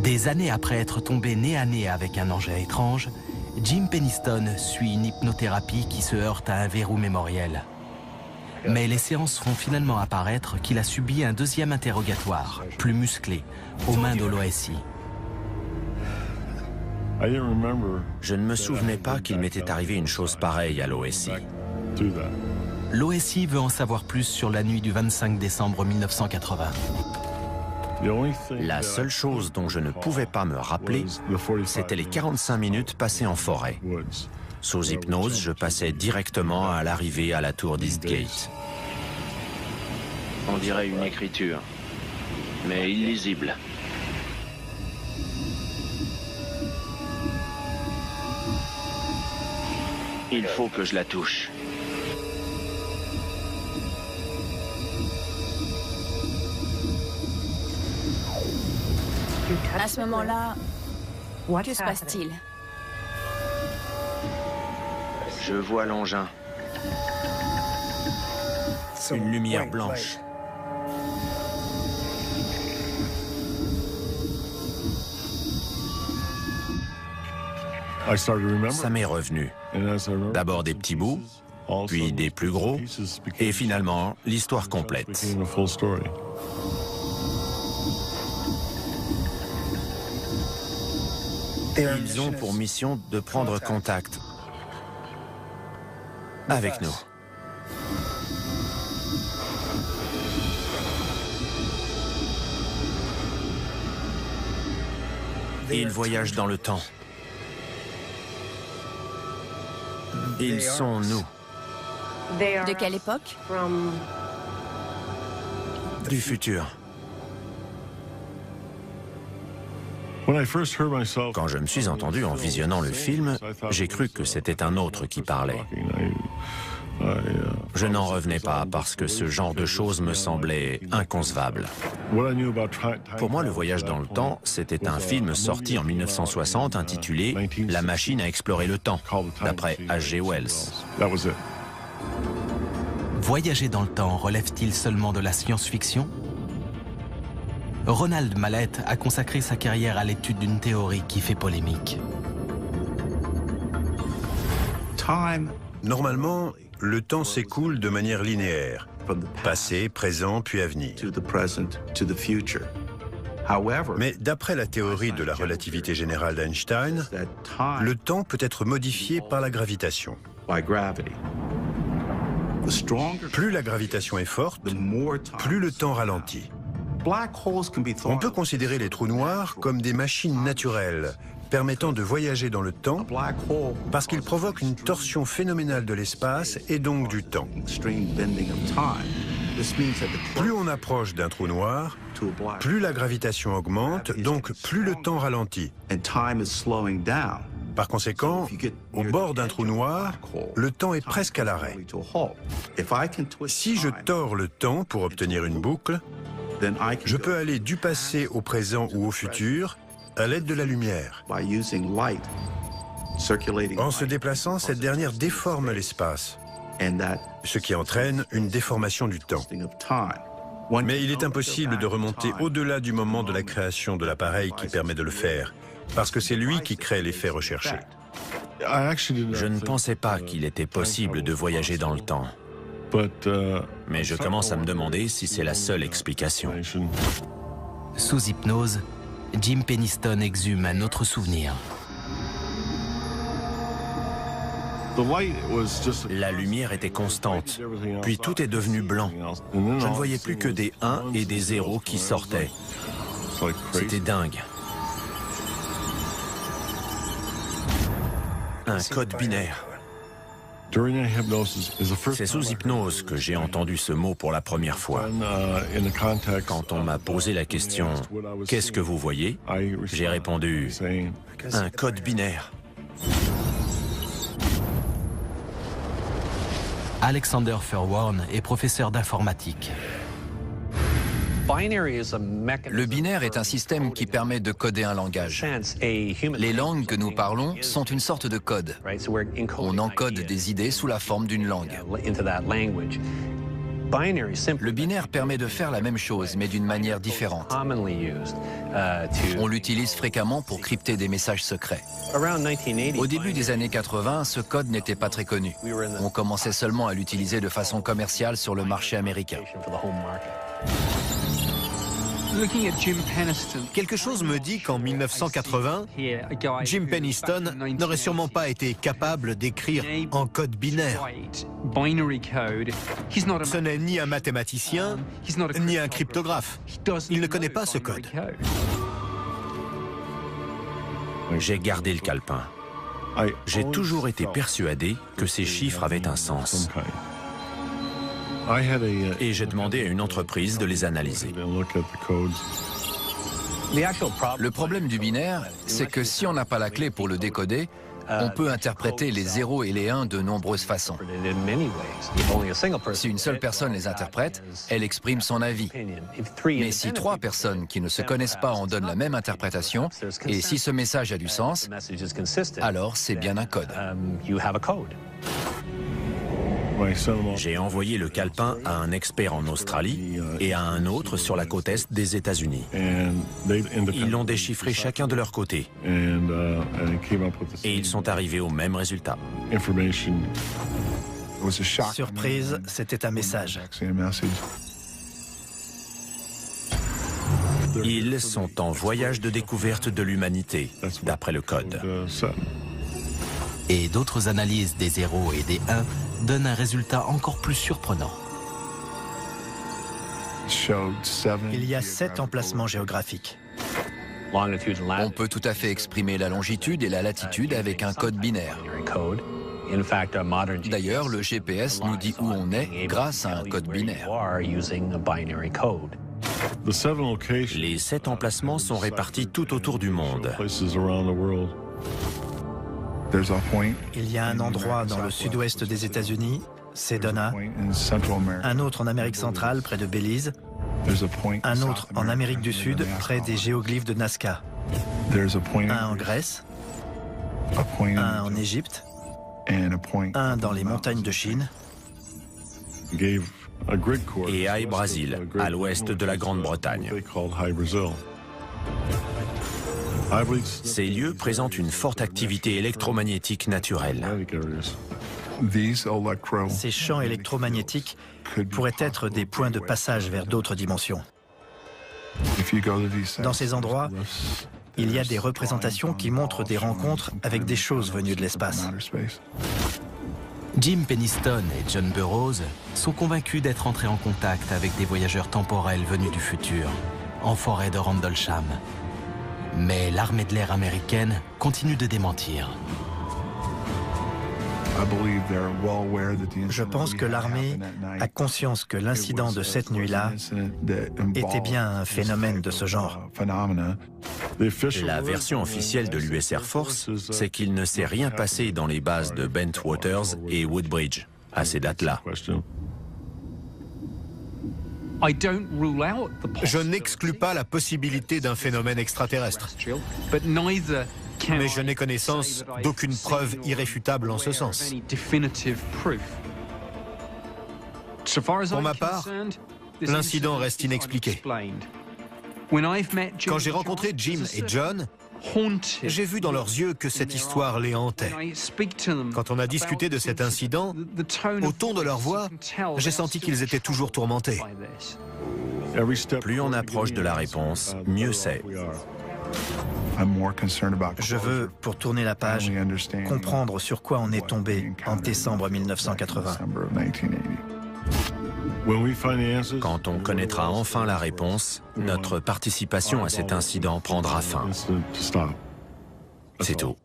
Des années après être tombé nez à nez avec un engin étrange, Jim Penniston suit une hypnothérapie qui se heurte à un verrou mémoriel. Mais les séances font finalement apparaître qu'il a subi un deuxième interrogatoire, plus musclé, aux mains de l'OSI. Je ne me souvenais pas qu'il m'était arrivé une chose pareille à l'OSI. L'OSI veut en savoir plus sur la nuit du 25 décembre 1980. La seule chose dont je ne pouvais pas me rappeler, c'était les 45 minutes passées en forêt. Sous hypnose, je passais directement à l'arrivée à la tour d'Eastgate. On dirait une écriture, mais illisible. Il faut que je la touche. À ce moment-là, que se passe-t-il? Je vois l'engin. Une lumière blanche. Ça m'est revenu. D'abord des petits bouts, puis des plus gros, et finalement l'histoire complète. Ils ont pour mission de prendre contact avec nous. Ils voyagent dans le temps. Ils sont nous. De quelle époque? Du futur. Quand je me suis entendu en visionnant le film, j'ai cru que c'était un autre qui parlait. Je n'en revenais pas parce que ce genre de choses me semblait inconcevable. Pour moi, le voyage dans le temps, c'était un film sorti en 1960 intitulé « La machine à explorer le temps », d'après H.G. Wells. Voyager dans le temps relève-t-il seulement de la science-fiction? Ronald Mallett a consacré sa carrière à l'étude d'une théorie qui fait polémique. Normalement, le temps s'écoule de manière linéaire, passé, présent, puis avenir. Mais d'après la théorie de la relativité générale d'Einstein, le temps peut être modifié par la gravitation. Plus la gravitation est forte, plus le temps ralentit. On peut considérer les trous noirs comme des machines naturelles permettant de voyager dans le temps parce qu'ils provoquent une torsion phénoménale de l'espace et donc du temps. Plus on approche d'un trou noir, plus la gravitation augmente, donc plus le temps ralentit. Par conséquent, au bord d'un trou noir, le temps est presque à l'arrêt. Si je tords le temps pour obtenir une boucle, je peux aller du passé au présent ou au futur à l'aide de la lumière. En se déplaçant, cette dernière déforme l'espace, ce qui entraîne une déformation du temps. Mais il est impossible de remonter au-delà du moment de la création de l'appareil qui permet de le faire, parce que c'est lui qui crée l'effet recherché. Je ne pensais pas qu'il était possible de voyager dans le temps. Mais je commence à me demander si c'est la seule explication. Sous hypnose, Jim Penniston exhume un autre souvenir. La lumière était constante, puis tout est devenu blanc. Je ne voyais plus que des 1 et des 0 qui sortaient. C'était dingue. Un code binaire. C'est sous hypnose que j'ai entendu ce mot pour la première fois. Quand on m'a posé la question « Qu'est-ce que vous voyez ?», j'ai répondu « Un code binaire ». Alexander Furworn est professeur d'informatique. Le binaire est un système qui permet de coder un langage. Les langues que nous parlons sont une sorte de code. On encode des idées sous la forme d'une langue. Le binaire permet de faire la même chose, mais d'une manière différente. On l'utilise fréquemment pour crypter des messages secrets. Au début des années 80, ce code n'était pas très connu. On commençait seulement à l'utiliser de façon commerciale sur le marché américain. Quelque chose me dit qu'en 1980, Jim Penniston n'aurait sûrement pas été capable d'écrire en code binaire. Ce n'est ni un mathématicien, ni un cryptographe. Il ne connaît pas ce code. J'ai gardé le calepin. J'ai toujours été persuadé que ces chiffres avaient un sens. Et j'ai demandé à une entreprise de les analyser. Le problème du binaire, c'est que si on n'a pas la clé pour le décoder, on peut interpréter les 0 et les 1 de nombreuses façons. Si une seule personne les interprète, elle exprime son avis. Mais si 3 personnes qui ne se connaissent pas en donnent la même interprétation, et si ce message a du sens, alors c'est bien un code. J'ai envoyé le calepin à un expert en Australie et à un autre sur la côte est des États-Unis. Ils l'ont déchiffré chacun de leur côté. Et ils sont arrivés au même résultat. Surprise, c'était un message. Ils sont en voyage de découverte de l'humanité, d'après le code. Et d'autres analyses des 0 et des 1 donnent un résultat encore plus surprenant. Il y a 7 emplacements géographiques. On peut tout à fait exprimer la longitude et la latitude avec un code binaire. D'ailleurs, le GPS nous dit où on est grâce à un code binaire. Les 7 emplacements sont répartis tout autour du monde. Il y a un endroit dans le sud-ouest des États-Unis, Sedona, un autre en Amérique centrale, près de Belize, un autre en Amérique du Sud, près des géoglyphes de Nazca, un en Grèce, un en Égypte, un dans les montagnes de Chine, Et High Brazil, à l'ouest de la Grande-Bretagne. Ces lieux présentent une forte activité électromagnétique naturelle. Ces champs électromagnétiques pourraient être des points de passage vers d'autres dimensions. Dans ces endroits, il y a des représentations qui montrent des rencontres avec des choses venues de l'espace. Jim Penniston et John Burroughs sont convaincus d'être entrés en contact avec des voyageurs temporels venus du futur, en forêt de Rendlesham. Mais l'armée de l'air américaine continue de démentir. Je pense que l'armée a conscience que l'incident de cette nuit-là était bien un phénomène de ce genre. La version officielle de l'US Air Force, c'est qu'il ne s'est rien passé dans les bases de Bentwaters et Woodbridge à ces dates-là. Je n'exclus pas la possibilité d'un phénomène extraterrestre, mais je n'ai connaissance d'aucune preuve irréfutable en ce sens. Pour ma part, l'incident reste inexpliqué. Quand j'ai rencontré Jim et John, j'ai vu dans leurs yeux que cette histoire les hantait. Quand on a discuté de cet incident, au ton de leur voix, j'ai senti qu'ils étaient toujours tourmentés. Plus on approche de la réponse, mieux c'est. Je veux, pour tourner la page, comprendre sur quoi on est tombé en décembre 1980. Quand on connaîtra enfin la réponse, notre participation à cet incident prendra fin. C'est tout.